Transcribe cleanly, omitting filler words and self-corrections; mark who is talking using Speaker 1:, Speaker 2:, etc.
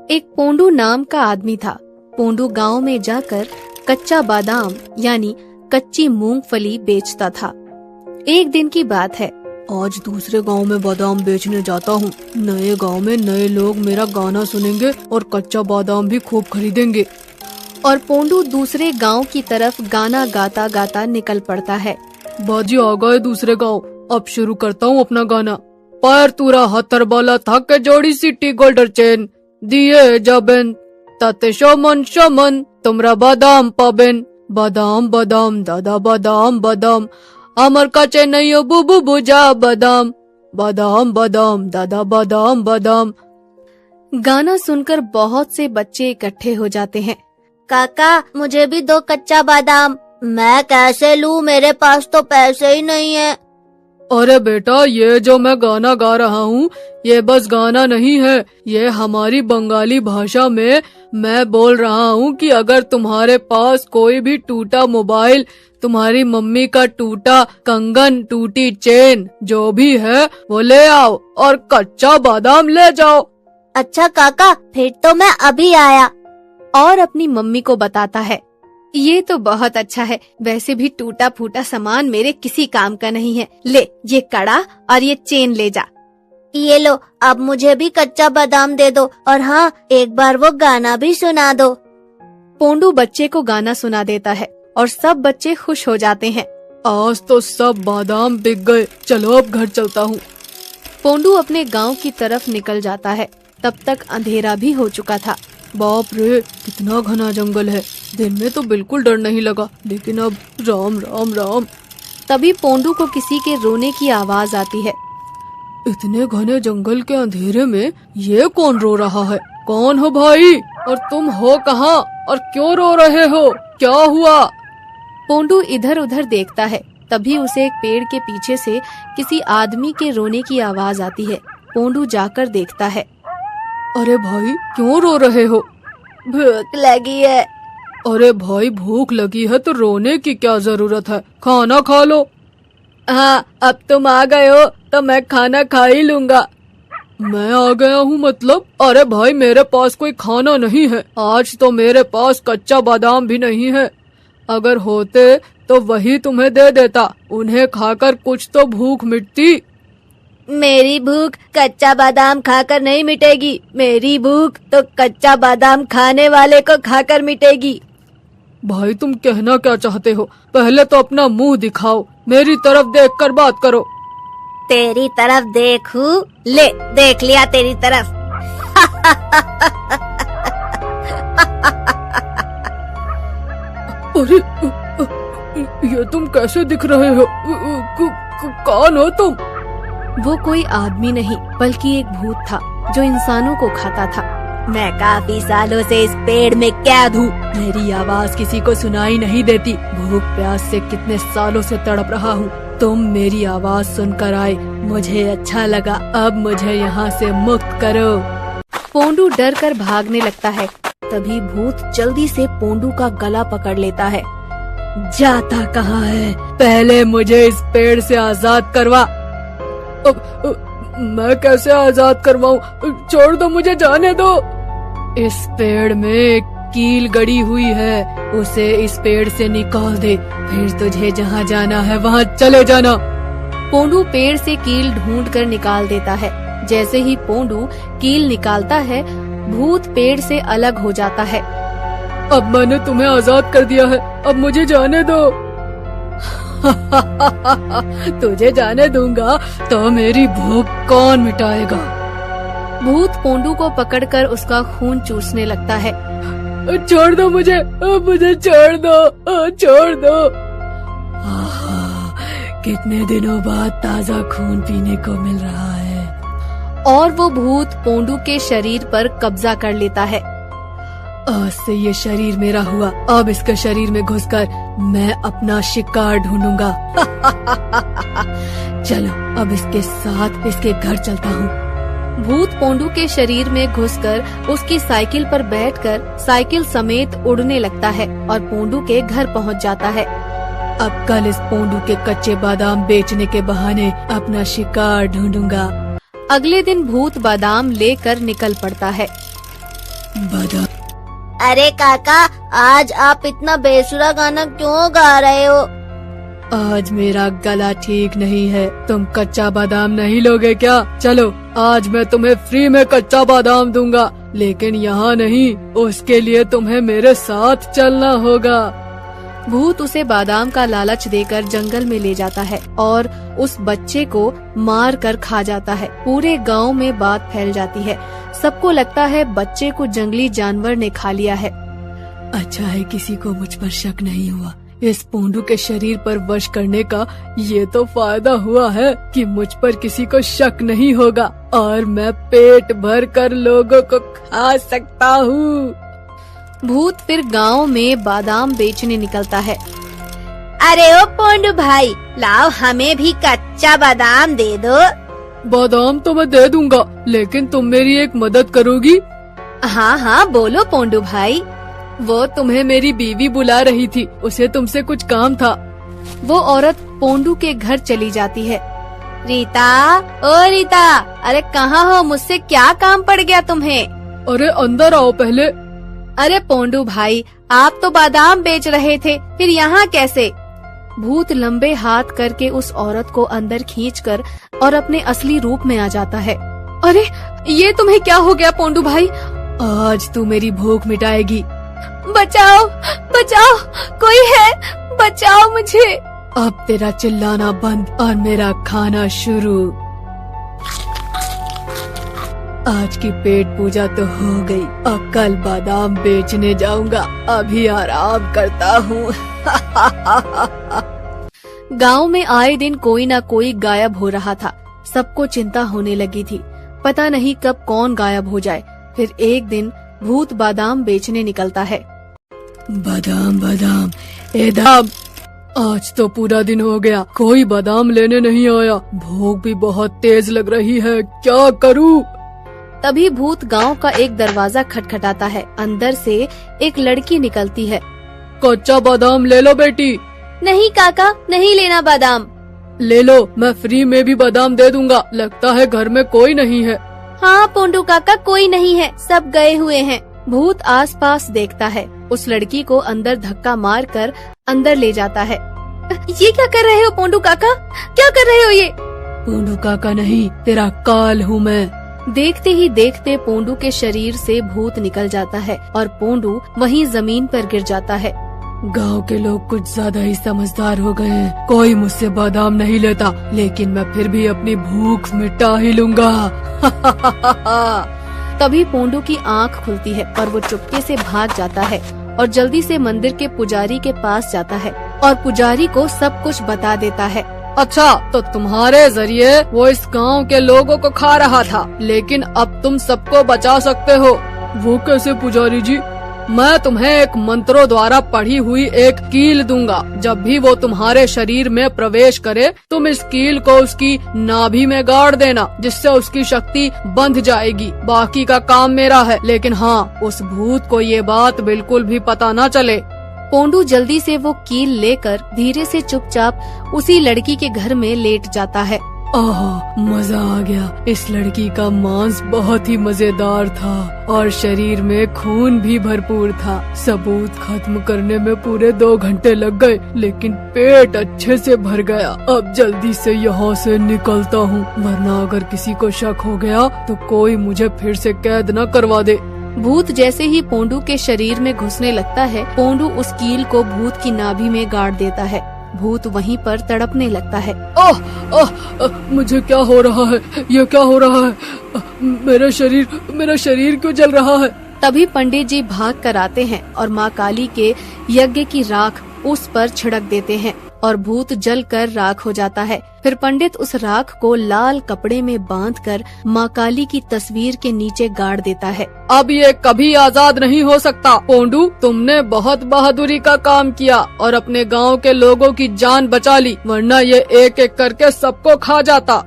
Speaker 1: एक पोंडू नाम का आदमी था। पोंडू गांव में जाकर कच्चा बादाम यानी कच्ची मूंगफली बेचता था। एक दिन की बात है,
Speaker 2: आज दूसरे गांव में बादाम बेचने जाता हूँ। नए गांव में नए लोग मेरा गाना सुनेंगे और कच्चा बादाम भी खूब खरीदेंगे।
Speaker 1: और पोंडू दूसरे गांव की तरफ गाना गाता गाता निकल पड़ता है।
Speaker 2: बाजी आ गए दूसरे गांव, अब शुरू करता हूँ अपना गाना। पैर तुरा हतर बाला थके जोड़ी सिटी गोल्डर चेन दिए जबेन ताते शमन शमन तुमरा बादाम पाबेन बादाम बादाम दादा बादाम बादाम अमर का चेन्नई बुबू बुजा बादाम बादाम बादाम दादा बादाम बादाम।
Speaker 1: गाना सुनकर बहुत से बच्चे इकट्ठे हो जाते हैं।
Speaker 3: काका मुझे भी 2 कच्चा बादाम। मैं कैसे लूं, मेरे पास तो पैसे ही नहीं है।
Speaker 2: अरे बेटा, ये जो मैं गाना गा रहा हूँ ये बस गाना नहीं है, ये हमारी बंगाली भाषा में मैं बोल रहा हूँ कि अगर तुम्हारे पास कोई भी टूटा मोबाइल, तुम्हारी मम्मी का टूटा कंगन, टूटी चेन जो भी है वो ले आओ और कच्चा बादाम ले जाओ।
Speaker 3: अच्छा काका, फिर तो मैं अभी आया।
Speaker 1: और अपनी मम्मी को बताता है, ये तो बहुत अच्छा है, वैसे भी टूटा फूटा सामान मेरे किसी काम का नहीं है। ले ये कड़ा और ये चेन ले जा।
Speaker 3: ये लो, अब मुझे भी कच्चा बादाम दे दो और हाँ, एक बार वो गाना भी सुना दो।
Speaker 1: पोंडू बच्चे को गाना सुना देता है और सब बच्चे खुश हो जाते हैं।
Speaker 2: आज तो सब बादाम बिक गए, चलो अब घर चलता हूँ।
Speaker 1: पोंडू अपने गांव की तरफ निकल जाता है। तब तक अंधेरा भी हो चुका था।
Speaker 2: बाप रे, कितना घना जंगल है। दिन में तो बिल्कुल डर नहीं लगा, लेकिन अब राम राम राम।
Speaker 1: तभी पोंडू को किसी के रोने की आवाज आती है।
Speaker 2: इतने घने जंगल के अंधेरे में ये कौन रो रहा है? कौन हो भाई, और तुम हो कहाँ और क्यों रो रहे हो? क्या हुआ?
Speaker 1: पोंडू इधर उधर देखता है। तभी उसे एक पेड़ के पीछे से किसी आदमी के रोने की आवाज आती है। पोंडू जाकर देखता है।
Speaker 2: अरे भाई, क्यों रो रहे हो?
Speaker 3: भूख लगी है।
Speaker 2: अरे भाई, भूख लगी है तो रोने की क्या जरूरत है, खाना खा लो।
Speaker 1: हाँ, अब तुम आ गए हो तो मैं खाना खा ही लूंगा।
Speaker 2: मैं आ गया हूँ मतलब? अरे भाई, मेरे पास कोई खाना नहीं है। आज तो मेरे पास कच्चा बादाम भी नहीं है। अगर होते तो वही तुम्हें दे देता, उन्हें खाकर कुछ तो भूख मिटती।
Speaker 3: मेरी भूख कच्चा बादाम खाकर नहीं मिटेगी, मेरी भूख तो कच्चा बादाम खाने वाले को खाकर मिटेगी।
Speaker 2: भाई, तुम कहना क्या चाहते हो? पहले तो अपना मुंह दिखाओ, मेरी तरफ देखकर बात करो।
Speaker 3: तेरी तरफ देखूं? ले, देख लिया तेरी तरफ।
Speaker 2: अरे, ये तुम कैसे दिख रहे हो? कौन हो तुम?
Speaker 1: वो कोई आदमी नहीं बल्कि एक भूत था जो इंसानों को खाता था।
Speaker 3: मैं काफी सालों से इस पेड़ में कैद हूँ।
Speaker 2: मेरी आवाज किसी को सुनाई नहीं देती। भूख प्यास से कितने सालों से तड़प रहा हूँ। तुम मेरी आवाज सुनकर आए, मुझे अच्छा लगा। अब मुझे यहाँ से मुक्त करो।
Speaker 1: पोंडू डर कर भागने लगता है। तभी भूत जल्दी से पोंडू का गला पकड़ लेता है।
Speaker 2: जाता कहाँ है? पहले मुझे इस पेड़ से आजाद करवा। मैं कैसे आजाद करवाऊं? छोड़ दो, मुझे जाने दो। इस पेड़ में एक कील गड़ी हुई है, उसे इस पेड़ से निकाल दे, फिर तुझे जहाँ जाना है वहाँ चले जाना।
Speaker 1: पोंडू पेड़ से कील ढूंढ कर निकाल देता है। जैसे ही पोंडू कील निकालता है, भूत पेड़ से अलग हो जाता है।
Speaker 2: अब मैंने तुम्हें आजाद कर दिया है, अब मुझे जाने दो। तुझे जाने दूंगा तो मेरी भूख कौन मिटाएगा?
Speaker 1: भूत पोंडू को पकड़कर उसका खून चूसने लगता है।
Speaker 2: छोड़ दो मुझे, मुझे छोड़ दो, छोड़ दो। कितने दिनों बाद ताजा खून पीने को मिल रहा है।
Speaker 1: और वो भूत पोंडू के शरीर पर कब्जा कर लेता है।
Speaker 2: आज से ये शरीर मेरा हुआ, अब इसके शरीर में घुसकर मैं अपना शिकार ढूंढूंगा। चलो, अब इसके साथ इसके घर चलता हूँ।
Speaker 1: भूत पोंडू के शरीर में घुसकर उसकी साइकिल पर बैठकर साइकिल समेत उड़ने लगता है और पोंडू के घर पहुँच जाता है।
Speaker 2: अब कल इस पोंडू के कच्चे बादाम बेचने के बहाने अपना शिकार ढूंढूंगा।
Speaker 1: अगले दिन भूत बादाम लेकर निकल पड़ता है।
Speaker 2: बादाम।
Speaker 3: अरे काका, आज आप इतना बेसुरा गाना क्यों गा रहे हो?
Speaker 2: आज मेरा गला ठीक नहीं है। तुम कच्चा बादाम नहीं लोगे क्या? चलो आज मैं तुम्हें फ्री में कच्चा बादाम दूंगा, लेकिन यहाँ नहीं, उसके लिए तुम्हें मेरे साथ चलना होगा।
Speaker 1: भूत उसे बादाम का लालच देकर जंगल में ले जाता है और उस बच्चे को मार कर खा जाता है। पूरे गांव में बात फैल जाती है। सबको लगता है बच्चे को जंगली जानवर ने खा लिया है।
Speaker 2: अच्छा है किसी को मुझ पर शक नहीं हुआ। इस पोंडू के शरीर पर वश करने का ये तो फायदा हुआ है कि मुझ पर किसी को शक नहीं होगा और मैं पेट भर कर लोगों को खा सकता हूँ।
Speaker 1: भूत फिर गांव में बादाम बेचने निकलता है।
Speaker 3: अरे ओ पोंडू भाई, लाओ हमें भी कच्चा बादाम दे दो।
Speaker 2: बादाम तो मैं दे दूंगा, लेकिन तुम मेरी एक मदद करोगी?
Speaker 1: हाँ हाँ बोलो पोंडू भाई।
Speaker 2: वो तुम्हें मेरी बीवी बुला रही थी, उसे तुमसे कुछ काम था।
Speaker 1: वो औरत पोंडू के घर चली जाती है। रीता, ओ रीता, अरे कहाँ हो? मुझसे क्या काम पड़ गया तुम्हें?
Speaker 2: अरे अंदर आओ पहले।
Speaker 1: अरे पोंडू भाई, आप तो बादाम बेच रहे थे, फिर यहाँ कैसे? भूत लंबे हाथ करके उस औरत को अंदर खींचकर और अपने असली रूप में आ जाता है। अरे ये तुम्हें क्या हो गया पोंडू भाई?
Speaker 2: आज तू मेरी भूख मिटाएगी।
Speaker 1: बचाओ बचाओ, कोई है, बचाओ मुझे।
Speaker 2: अब तेरा चिल्लाना बंद और मेरा खाना शुरू। आज की पेट पूजा तो हो गई, अब कल बादाम बेचने जाऊंगा। अभी आराम करता हूँ।
Speaker 1: गांव में आए दिन कोई ना कोई गायब हो रहा था। सबको चिंता होने लगी थी, पता नहीं कब कौन गायब हो जाए। फिर एक दिन भूत बादाम बेचने निकलता है।
Speaker 2: बादाम बादाम ए दाम, आज तो पूरा दिन हो गया, कोई बादाम लेने नहीं आया। भूख भी बहुत तेज लग रही है, क्या करूँ?
Speaker 1: तभी भूत गांव का एक दरवाजा खटखटाता है। अंदर से एक लड़की निकलती है।
Speaker 2: कच्चा बादाम ले लो बेटी।
Speaker 1: नहीं काका, नहीं लेना बादाम।
Speaker 2: ले लो, मैं फ्री में भी बादाम दे दूंगा। लगता है घर में कोई नहीं है।
Speaker 1: हाँ पोंडू काका, कोई नहीं है, सब गए हुए हैं। भूत आसपास देखता है, उस लड़की को अंदर धक्का मारकर अंदर ले जाता है। ये क्या कर रहे हो पोंडू काका? क्या कर रहे हो ये?
Speaker 2: पोंडू काका नहीं, तेरा काल हूँ मैं।
Speaker 1: देखते ही देखते पोंडू के शरीर से भूत निकल जाता है और पोंडू वहीं जमीन पर गिर जाता है।
Speaker 2: गांव के लोग कुछ ज्यादा ही समझदार हो गए हैं। कोई मुझसे बादाम नहीं लेता, लेकिन मैं फिर भी अपनी भूख मिटा ही लूंगा।
Speaker 1: तभी पोंडू की आंख खुलती है और वो चुपके से भाग जाता है और जल्दी से मंदिर के पुजारी के पास जाता है और पुजारी को सब कुछ बता देता है।
Speaker 2: अच्छा, तो तुम्हारे जरिए वो इस गांव के लोगों को खा रहा था, लेकिन अब तुम सबको बचा सकते हो। वो कैसे पुजारी जी? मैं तुम्हें एक मंत्रों द्वारा पढ़ी हुई एक कील दूंगा। जब भी वो तुम्हारे शरीर में प्रवेश करे, तुम इस कील को उसकी नाभि में गाड़ देना, जिससे उसकी शक्ति बंध जाएगी। बाकी का काम मेरा है, लेकिन हाँ, उस भूत को ये बात बिल्कुल भी पता न चले।
Speaker 1: पोंडू जल्दी से वो कील लेकर धीरे से चुपचाप उसी लड़की के घर में लेट जाता है।
Speaker 2: आह, मजा आ गया। इस लड़की का मांस बहुत ही मजेदार था और शरीर में खून भी भरपूर था। सबूत खत्म करने में पूरे 2 घंटे लग गए, लेकिन पेट अच्छे से भर गया। अब जल्दी से यहाँ से निकलता हूँ, वरना अगर किसी को शक हो गया तो कोई मुझे फिर से कैद न करवा दे।
Speaker 1: भूत जैसे ही पोंडू के शरीर में घुसने लगता है, पोंडू उस कील को भूत की नाभि में गाड़ देता है। भूत वहीं पर तड़पने लगता है।
Speaker 2: ओह ओह, मुझे क्या हो रहा है? ये क्या हो रहा है? मेरा शरीर क्यों जल रहा है?
Speaker 1: तभी पंडित जी भाग कर आते हैं और माँ काली के यज्ञ की राख उस पर छिड़क देते हैं और भूत जल कर राख हो जाता है। फिर पंडित उस राख को लाल कपड़े में बांधकर माँ काली की तस्वीर के नीचे गाड़ देता है।
Speaker 2: अब ये कभी आजाद नहीं हो सकता। पोंडू, तुमने बहुत बहादुरी का काम किया और अपने गांव के लोगों की जान बचा ली, वरना ये एक एक करके सबको खा जाता।